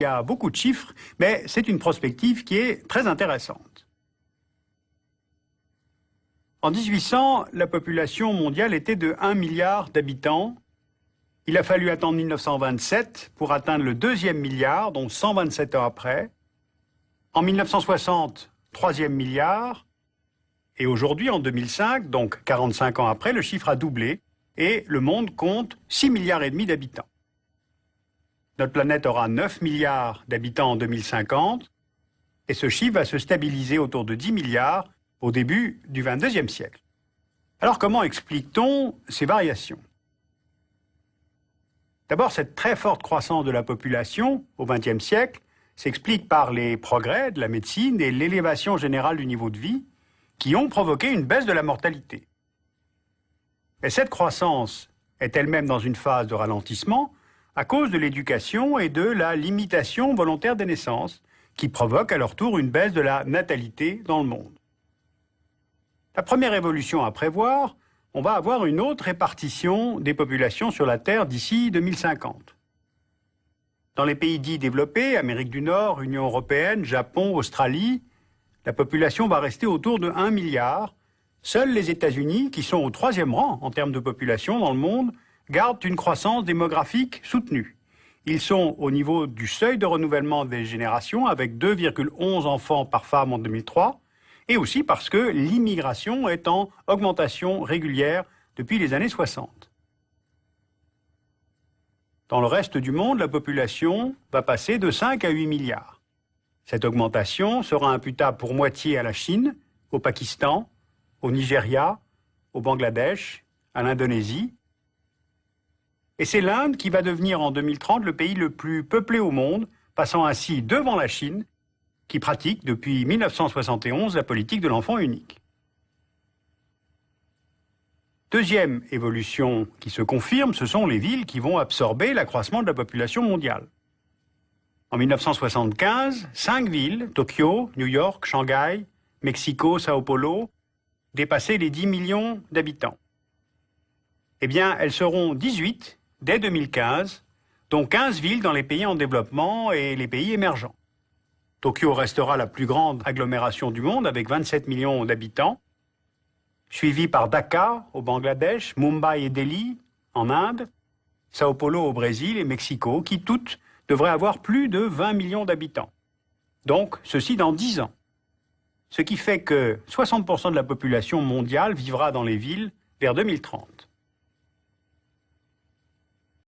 Il y a beaucoup de chiffres, mais c'est une prospective qui est très intéressante. En 1800, la population mondiale était de 1 milliard d'habitants. Il a fallu attendre 1927 pour atteindre le 2e milliard, donc 127 ans après. En 1960, 3e milliard. Et aujourd'hui, en 2005, donc 45 ans après, le chiffre a doublé et le monde compte 6 milliards et demi d'habitants. Notre planète aura 9 milliards d'habitants en 2050 et ce chiffre va se stabiliser autour de 10 milliards au début du 22e siècle. Alors comment explique-t-on ces variations? D'abord, cette très forte croissance de la population au XXe siècle s'explique par les progrès de la médecine et l'élévation générale du niveau de vie qui ont provoqué une baisse de la mortalité. Et cette croissance est elle-même dans une phase de ralentissement à cause de l'éducation et de la limitation volontaire des naissances qui provoquent à leur tour une baisse de la natalité dans le monde. La première évolution à prévoir, on va avoir une autre répartition des populations sur la Terre d'ici 2050. Dans les pays dits développés, Amérique du Nord, Union européenne, Japon, Australie, la population va rester autour de 1 milliard. Seuls les États-Unis, qui sont au 3e rang en termes de population dans le monde, gardent une croissance démographique soutenue. Ils sont au niveau du seuil de renouvellement des générations avec 2,11 enfants par femme en 2003, et aussi parce que l'immigration est en augmentation régulière depuis les années 60. Dans le reste du monde, la population va passer de 5 à 8 milliards. Cette augmentation sera imputable pour moitié à la Chine, au Pakistan, au Nigeria, au Bangladesh, à l'Indonésie. Et c'est l'Inde qui va devenir en 2030 le pays le plus peuplé au monde, passant ainsi devant la Chine, qui pratique depuis 1971 la politique de l'enfant unique. Deuxième évolution qui se confirme, ce sont les villes qui vont absorber l'accroissement de la population mondiale. En 1975, 5 villes, Tokyo, New York, Shanghai, Mexico, Sao Paulo, dépassaient les 10 millions d'habitants. Eh bien, elles seront 18 dès 2015, dont 15 villes dans les pays en développement et les pays émergents. Tokyo restera la plus grande agglomération du monde avec 27 millions d'habitants, suivi par Dhaka au Bangladesh, Mumbai et Delhi en Inde, Sao Paulo au Brésil et Mexico, qui toutes devraient avoir plus de 20 millions d'habitants. Donc, ceci dans 10 ans. Ce qui fait que 60% de la population mondiale vivra dans les villes vers 2030.